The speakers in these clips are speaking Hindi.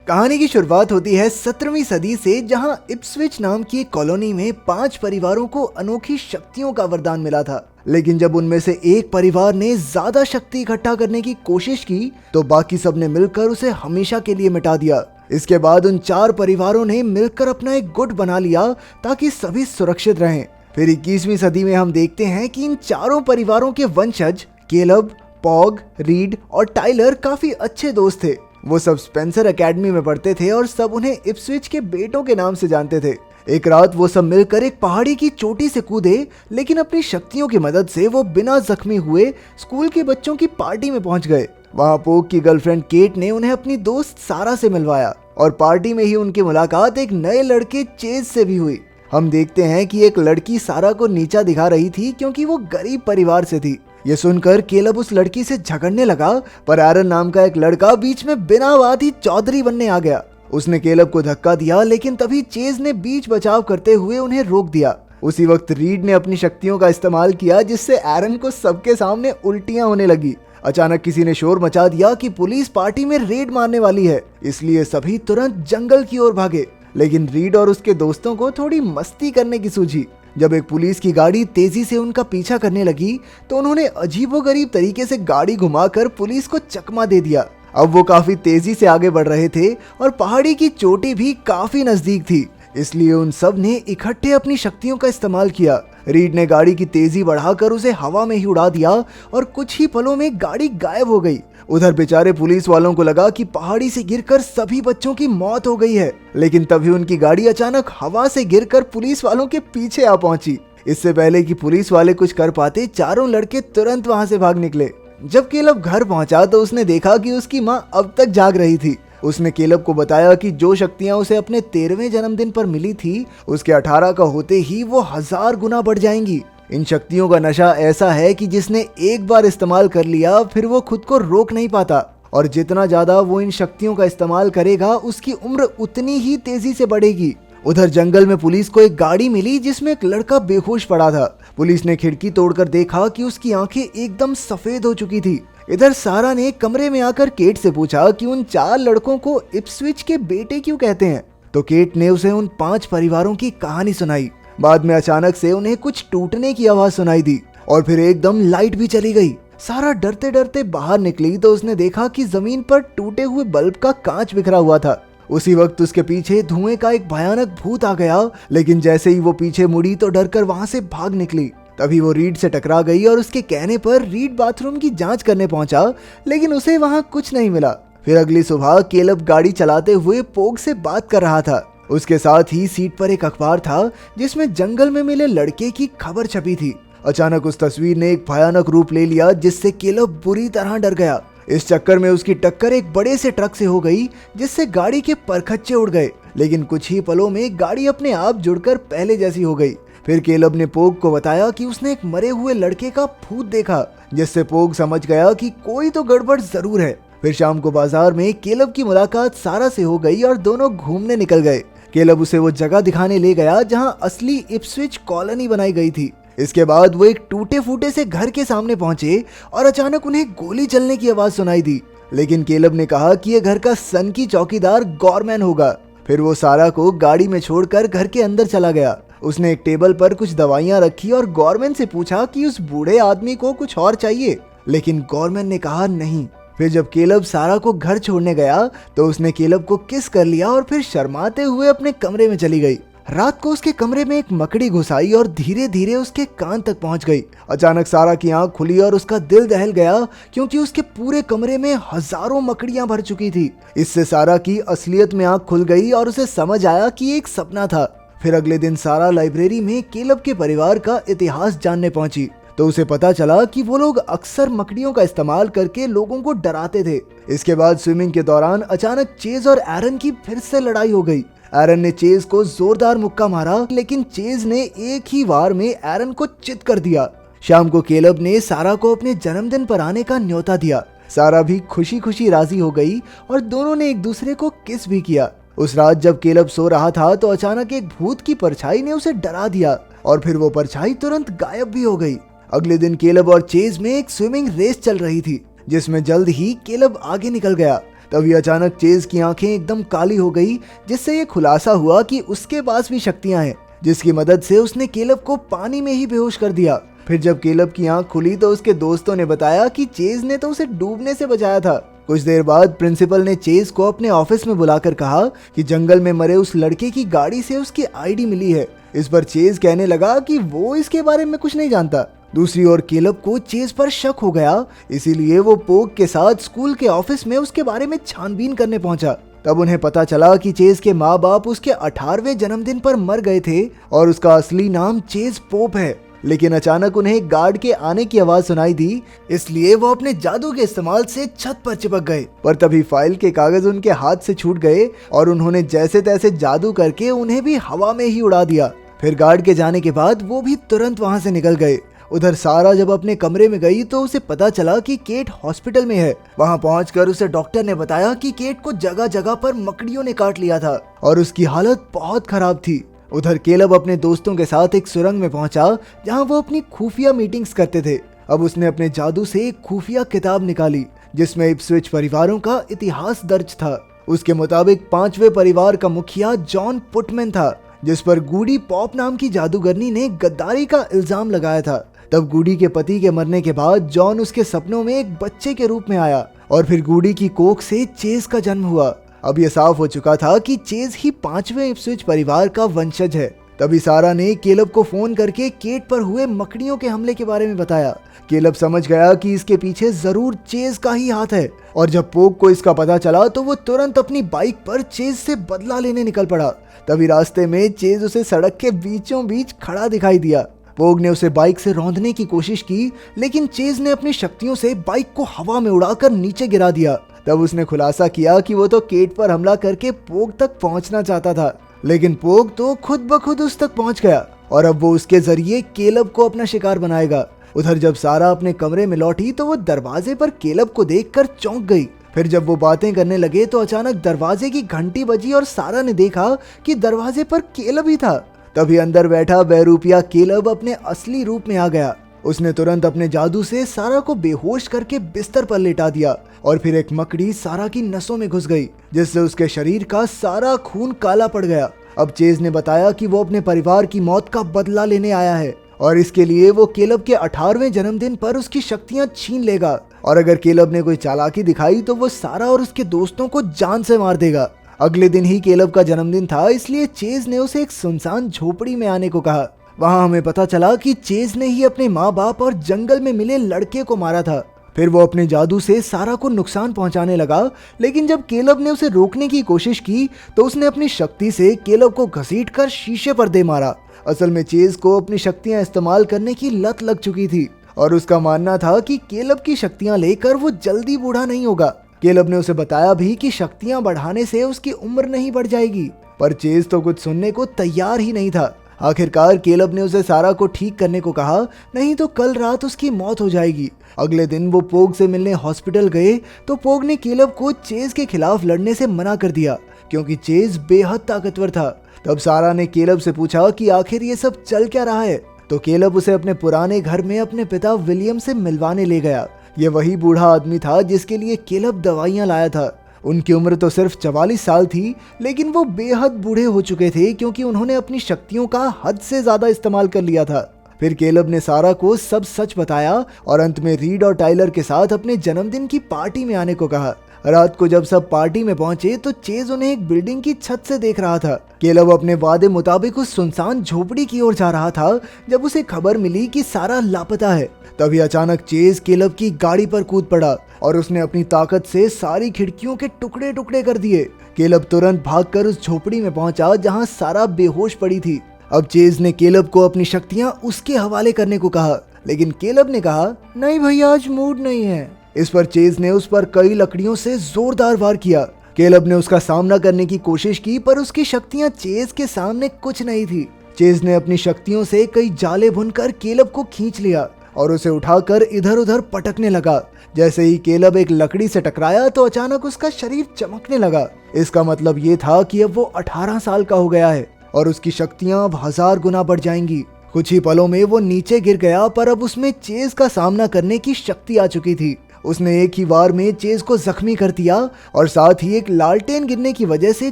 कहानी की शुरुआत होती है 17वीं सदी से, जहां इप्सविच नाम की एक कॉलोनी में 5 परिवारों को अनोखी शक्तियों का वरदान मिला था। लेकिन जब उनमें से एक परिवार ने ज्यादा शक्ति इकट्ठा करने की कोशिश की तो बाकी सब ने मिलकर उसे हमेशा के लिए मिटा दिया। इसके बाद उन 4 परिवारों ने मिलकर अपना एक गुट बना लिया ताकि सभी सुरक्षित रहें। फिर 21वीं सदी में हम देखते हैं कि इन चारों परिवारों के वंशज केलब, पॉग, रीड और टाइलर काफी अच्छे दोस्त थे। वो सब स्पेंसर एकेडमी में पढ़ते थे और सब उन्हें इप्सविच के बेटों के नाम से जानते थे। एक रात वो सब मिलकर एक पहाड़ी की चोटी से कूदे, लेकिन अपनी शक्तियों की मदद से वो बिना जख्मी हुए स्कूल के बच्चों की पार्टी में पहुंच गए। वहां पोग की गर्लफ्रेंड केट ने उन्हें अपनी दोस्त सारा से मिलवाया और पार्टी में ही उनकी मुलाकात एक नए लड़के चेज से भी हुई। हम देखते हैं कि एक लड़की सारा को नीचा दिखा रही थी क्योंकि वो गरीब परिवार से थी। ये सुनकर केलब उस लड़की से झगड़ने लगा, पर एरन नाम का एक लड़का बीच में बिना बात ही चौधरी बनने आ गया। उसने केलब को धक्का दिया, लेकिन तभी चेज ने बीच बचाव करते हुए उन्हें रोक दिया। उसी वक्त रीड ने अपनी शक्तियों का इस्तेमाल किया, जिससे एरन को सबके सामने उल्टियां होने लगी। अचानक किसी ने शोर मचा दिया कि पुलिस पार्टी में रेड मारने वाली है, इसलिए सभी तुरंत जंगल की ओर भागे। लेकिन रीड और उसके दोस्तों को थोड़ी मस्ती करने की सूझी। जब एक पुलिस की गाड़ी तेजी से उनका पीछा करने लगी तो उन्होंने अजीबोगरीब तरीके से गाड़ी घुमाकर पुलिस को चकमा दे दिया। अब वो काफी तेजी से आगे बढ़ रहे थे और पहाड़ी की चोटी भी काफी नजदीक थी, इसलिए उन सब ने इकट्ठे अपनी शक्तियों का इस्तेमाल किया। रीड ने गाड़ी की तेजी बढ़ाकर उसे हवा में ही उड़ा दिया और कुछ ही पलों में गाड़ी गायब हो गई। उधर बेचारे पुलिस वालों को लगा कि पहाड़ी से गिरकर सभी बच्चों की मौत हो गई है, लेकिन तभी उनकी गाड़ी अचानक हवा से गिरकर पुलिस वालों के पीछे आ पहुंची। इससे पहले कि पुलिस वाले कुछ कर पाते, चारों लड़के तुरंत वहां से भाग निकले। जब केलब घर पहुंचा तो उसने देखा कि उसकी माँ अब तक जाग रही थी। उसने केलब को बताया कि जो शक्तियां उसे अपने 13वें जन्मदिन पर मिली थी, उसके 18 का होते ही वो 1000 गुना बढ़ जाएंगी। इन शक्तियों का नशा ऐसा है कि जिसने एक बार इस्तेमाल कर लिया फिर वो खुद को रोक नहीं पाता, और जितना ज्यादा वो इन शक्तियों का इस्तेमाल करेगा उसकी उम्र उतनी ही तेजी से बढ़ेगी। उधर जंगल में पुलिस को एक गाड़ी मिली जिसमें एक लड़का बेहोश पड़ा था। पुलिस ने खिड़की तोड़कर देखा कि उसकी आंखें एकदम सफेद हो चुकी थी। इधर सारा ने कमरे में आकर केट से पूछा कि उन 4 लड़कों को इप्सविच के बेटे क्यों कहते हैं, तो केट ने उसे उन 5 परिवारों की कहानी सुनाई। बाद में अचानक से उन्हें कुछ टूटने की आवाज सुनाई दी और फिर एकदम लाइट भी चली गई। सारा डरते डरते बाहर निकली तो उसने देखा कि जमीन पर टूटे हुए बल्ब का कांच बिखरा हुआ था। उसी वक्त उसके पीछे धुएं का एक भयानक भूत आ गया, लेकिन जैसे ही वो पीछे मुड़ी तो डरकर वहां से भाग निकली। तभी वो रीड से टकरा गई और उसके कहने पर रीड बाथरूम की जांच करने पहुंचा, लेकिन उसे वहां कुछ नहीं मिला। फिर अगली सुबह केलब गाड़ी चलाते हुए पोग से बात कर रहा था। उसके साथ ही सीट पर एक अखबार था जिसमें जंगल में मिले लड़के की खबर छपी थी। अचानक उस तस्वीर ने एक भयानक रूप ले लिया, जिससे केलब बुरी तरह डर गया। इस चक्कर में उसकी टक्कर एक बड़े से ट्रक से हो गई, जिससे गाड़ी के परखच्चे उड़ गए। लेकिन कुछ ही पलों में गाड़ी अपने आप जुड़कर पहले जैसी हो गई। फिर केलब ने पोग को बताया कि उसने एक मरे हुए लड़के का भूत देखा, जिससे पोग समझ गया कि कोई तो गड़बड़ जरूर है। फिर शाम को बाजार में केलब की मुलाकात सारा से हो गई और दोनों घूमने निकल गए। केलब उसे वो जगह दिखाने ले गया जहां असली इप्सविच कॉलोनी बनाई गई थी। इसके बाद वो एक टूटे फूटे से घर के सामने पहुंचे और अचानक उन्हें गोली चलने की आवाज सुनाई दी। लेकिन केलब ने कहा कि ये घर का सन की चौकीदार गॉरमैन होगा। फिर वो सारा को गाड़ी में छोड़कर घर के अंदर चला गया। उसने एक टेबल पर कुछ दवाइयां रखी और गॉरमैन से पूछा कि उस बूढ़े आदमी को कुछ और चाहिए, लेकिन गॉरमैन ने कहा नहीं। फिर जब केलब सारा को घर छोड़ने गया तो उसने केलब को किस कर लिया और फिर शर्माते हुए अपने कमरे में चली गई। रात को उसके कमरे में एक मकड़ी घुस आई और धीरे धीरे उसके कान तक पहुंच गई। अचानक सारा की आंख खुली और उसका दिल दहल गया, क्योंकि उसके पूरे कमरे में हजारों मकड़ियां भर चुकी थी। इससे सारा की असलियत में आंख खुल गई और उसे समझ आया कि एक सपना था। फिर अगले दिन सारा लाइब्रेरी में केलब के परिवार का इतिहास जानने पहुंची, तो उसे पता चला कि वो लोग अक्सर मकड़ियों का इस्तेमाल करके लोगों को डराते थे। इसके बाद स्विमिंग के दौरान अचानक चेज और एरन की फिर से लड़ाई हो गई। एरन ने चेज को जोरदार मुक्का मारा, लेकिन चेज ने एक ही वार में एरन को चित कर दिया। शाम को केलब ने सारा को अपने जन्मदिन पर आने का न्योता दिया। सारा भी खुशी खुशी राजी हो गई और दोनों ने एक दूसरे को किस भी किया। उस रात जब केलब सो रहा था तो अचानक एक भूत की परछाई ने उसे डरा दिया और फिर वो परछाई तुरंत गायब भी हो गई। अगले दिन केलब और चेज में एक स्विमिंग रेस चल रही थी, जिसमें जल्द ही केलब आगे निकल गया। तभी अचानक चेज की आंखें एकदम काली हो गई, जिससे ये खुलासा हुआ कि उसके पास भी शक्तियां हैं, जिसकी मदद से उसने केलब को पानी में ही बेहोश कर दिया। फिर जब केलब की आंख खुली तो उसके दोस्तों ने बताया कि चेज ने तो उसे डूबने से बचाया था। कुछ देर बाद प्रिंसिपल ने चेज को अपने ऑफिस में बुलाकर कहा कि जंगल में मरे उस लड़के की गाड़ी से उसकी आईडी मिली है। इस पर चेज कहने लगा कि वो इसके बारे में कुछ नहीं जानता। दूसरी ओर केलब को चेज पर शक हो गया, इसीलिए वो पोग के साथ स्कूल के ऑफिस में उसके बारे में छानबीन करने पहुंचा। तब उन्हें पता चला कि चेज के माँ बाप उसके 18वें जन्मदिन पर मर गए थे और उसका असली नाम चेज पोप है। लेकिन अचानक उन्हें गार्ड के आने की आवाज सुनाई दी, इसलिए वो अपने जादू के इस्तेमाल से छत पर चिपक गए। पर तभी फाइल के कागज उनके हाथ से छूट गए और उन्होंने जैसे तैसे जादू करके उन्हें भी हवा में ही उड़ा दिया। फिर गार्ड के जाने के बाद वो भी तुरंत वहां से निकल गए। उधर सारा जब अपने कमरे में गई तो उसे पता चला कि केट हॉस्पिटल में है। वहां पहुंचकर उसे डॉक्टर ने बताया कि केट को जगह जगह पर मकड़ियों ने काट लिया था और उसकी हालत बहुत खराब थी। उधर केलब अपने दोस्तों के साथ एक सुरंग में पहुंचा, जहां वो अपनी खुफिया मीटिंग्स करते थे। अब उसने अपने जादू से एक खुफिया किताब निकाली, जिसमें इप्सविच परिवारों का इतिहास दर्ज था। उसके मुताबिक 5वें परिवार का मुखिया जॉन पुटमैन था, जिस पर गूडी पॉप नाम की जादूगरनी ने गद्दारी का इल्जाम लगाया था। तब गूडी के पति के मरने के बाद जॉन उसके सपनों में एक बच्चे के रूप में आया और फिर गूडी की कोख से चेज का जन्म हुआ। अब यह साफ हो चुका था कि चेज ही 5वें इप्सविच परिवार का वंशज है। तभी सारा ने केलब को फोन करके केट पर हुए मकड़ियों के हमले के बारे में बताया। केलब समझ गया कि इसके पीछे जरूर चेज का ही हाथ है और जब पोग को इसका पता चला तो वो तुरंत अपनी बाइक पर चेज से बदला लेने निकल पड़ा। तभी रास्ते में चेज उसे सड़क के बीचों बीच खड़ा दिखाई दिया। पोग ने उसे बाइक से रौंदने की कोशिश की, लेकिन चेज ने अपनी शक्तियों से बाइक को हवा में उड़ाकर नीचे गिरा दिया। तब उसने खुलासा किया कि वो तो केट पर हमला करके पोग तक पहुंचना चाहता था, लेकिन पोग तो खुद ब खुद उस तक पहुंच गया और अब वो उसके जरिए केलब को अपना शिकार बनाएगा। उधर जब सारा अपने कमरे में लौटी तो वो दरवाजे पर केलब को देखकर चौंक गई। फिर जब वो बातें करने लगे तो अचानक दरवाजे की घंटी बजी और सारा ने देखा कि दरवाजे पर केलब ही था। तभी अंदर बैठा बहरूपिया केलब अपने असली रूप में आ गया। उसने तुरंत अपने जादू से सारा को बेहोश करके बिस्तर पर लेटा दिया और फिर एक मकड़ी सारा की नसों में घुस गई, जिससे उसके शरीर का सारा खून काला पड़ गया। अब चेज ने बताया कि वो अपने परिवार की मौत का बदला लेने आया है और इसके लिए वो केलब के 18वें जन्मदिन पर उसकी शक्तियां छीन लेगा और अगर केलब ने कोई चालाकी दिखाई तो वो सारा और उसके दोस्तों को जान से मार देगा। अगले दिन ही केलब का जन्मदिन था, इसलिए चेज ने उसे एक सुनसान झोपड़ी में आने को कहा। वहां हमें पता चला कि चेज ने ही अपने माँ बाप और जंगल में मिले लड़के को मारा था। फिर वो अपने जादू से सारा को नुकसान पहुंचाने लगा, लेकिन जब केलब ने उसे रोकने की कोशिश की तो उसने अपनी शक्ति से केलब को घसीटकर शीशे पर दे मारा। असल में चेज को अपनी शक्तियां इस्तेमाल करने की लत लग चुकी थी और उसका मानना था कि केलब की शक्तियां लेकर वो जल्दी बूढ़ा नहीं होगा। केलब ने उसे बताया भी कि शक्तियां बढ़ाने से उसकी उम्र नहीं बढ़ जाएगी, पर चेज तो कुछ सुनने को तैयार ही नहीं था। आखिरकार केलब ने उसे सारा को ठीक करने को कहा, नहीं तो कल रात उसकी मौत हो जाएगी। अगले दिन वो पोग से मिलने हॉस्पिटल गए तो पोग ने केलब को चेज के खिलाफ लड़ने से मना कर दिया, क्योंकि चेज बेहद ताकतवर था। तब सारा ने केलब से पूछा कि आखिर ये सब चल क्या रहा है, तो केलब उसे अपने पुराने घर में अपने पिता विलियम से मिलवाने ले गया। ये वही बूढ़ा आदमी था जिसके लिए केलब दवाइयां लाया था। उनकी उम्र तो सिर्फ 44 साल थी, लेकिन वो बेहद बूढ़े हो चुके थे क्योंकि उन्होंने अपनी शक्तियों का हद से ज्यादा इस्तेमाल कर लिया था। फिर केलब ने सारा को सब सच बताया और अंत में रीड और टाइलर के साथ अपने जन्मदिन की पार्टी में आने को कहा। रात को जब सब पार्टी में पहुंचे तो चेज उन्हें एक बिल्डिंग की छत से देख रहा था। केलब अपने वादे मुताबिक उस सुनसान झोपड़ी की ओर जा रहा था जब उसे खबर मिली कि सारा लापता है। तभी अचानक चेज केलब की गाड़ी पर कूद पड़ा और उसने अपनी ताकत से सारी खिड़कियों के टुकड़े टुकड़े कर दिए। केलब तुरंत भागकर उस झोपड़ी में पहुंचा जहां सारा बेहोश पड़ी थी। अब चेज ने केलब को अपनी शक्तियां उसके हवाले करने को कहा, लेकिन केलब ने कहा, नहीं भैया, आज मूड नहीं है। इस पर चेज ने उस पर कई लकड़ियों से जोरदार वार किया। केलब ने उसका सामना करने की कोशिश की, पर उसकी शक्तियां चेज के सामने कुछ नहीं थी। चेज ने अपनी शक्तियों से कई जाले बुनकर केलब को खींच लिया और उसे उठाकर इधर उधर पटकने लगा। जैसे ही केलब एक लकड़ी से टकराया तो अचानक उसका शरीर चमकने लगा। इसका मतलब ये था कि अब वो 18 साल का हो गया है और उसकी शक्तियां अब 1000 गुना बढ़ जाएंगी। कुछ ही पलों में वो नीचे गिर गया, पर अब उसमें चेज का सामना करने की शक्ति आ चुकी थी उसने एक ही वार में चेज को जख्मी कर दिया और साथ ही एक लालटेन गिरने की वजह से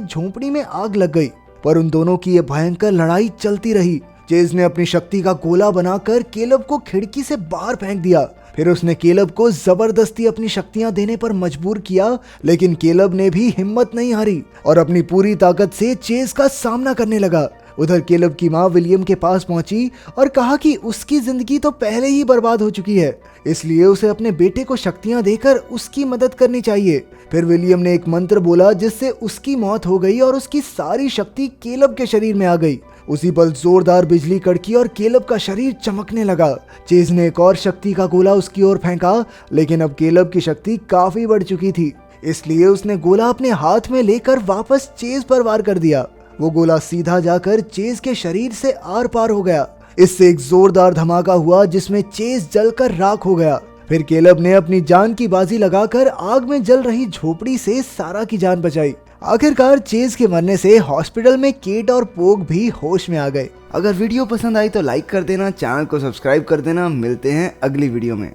झोंपड़ी में आग लग गई। पर उन दोनों की यह भयंकर लड़ाई चलती रही। चेज ने अपनी शक्ति का गोला बनाकर केलब को खिड़की से बाहर फेंक दिया। फिर उसने केलब को जबरदस्ती अपनी शक्तियां देने पर मजबूर किया, लेकिन केलब ने भी हिम्मत नहीं हारी और अपनी पूरी ताकत से चेज का सामना करने लगा। उधर केलब की माँ विलियम के पास पहुंची और कहा कि उसकी जिंदगी तो पहले ही बर्बाद हो चुकी है, इसलिए उसे अपने बेटे को शक्तियां देकर उसकी मदद करनी चाहिए। फिर विलियम ने एक मंत्र बोला जिससे उसकी मौत हो गई और उसकी सारी शक्ति केलब के शरीर में आ गई। उसी पल जोरदार बिजली कड़की और केलब का शरीर चमकने लगा। चेज ने एक और शक्ति का गोला उसकी ओर फेंका, लेकिन अब केलब की शक्ति काफी बढ़ चुकी थी, इसलिए उसने गोला अपने हाथ में लेकर वापस चेज पर वार कर दिया। वो गोला सीधा जाकर चेज के शरीर से आर पार हो गया। इससे एक जोरदार धमाका हुआ जिसमें चेज जलकर राख हो गया। फिर केलब ने अपनी जान की बाजी लगाकर आग में जल रही झोपड़ी से सारा की जान बचाई। आखिरकार चेज के मरने से हॉस्पिटल में केट और पोग भी होश में आ गए। अगर वीडियो पसंद आई तो लाइक कर देना, चैनल को सब्सक्राइब कर देना। मिलते हैं अगली वीडियो में।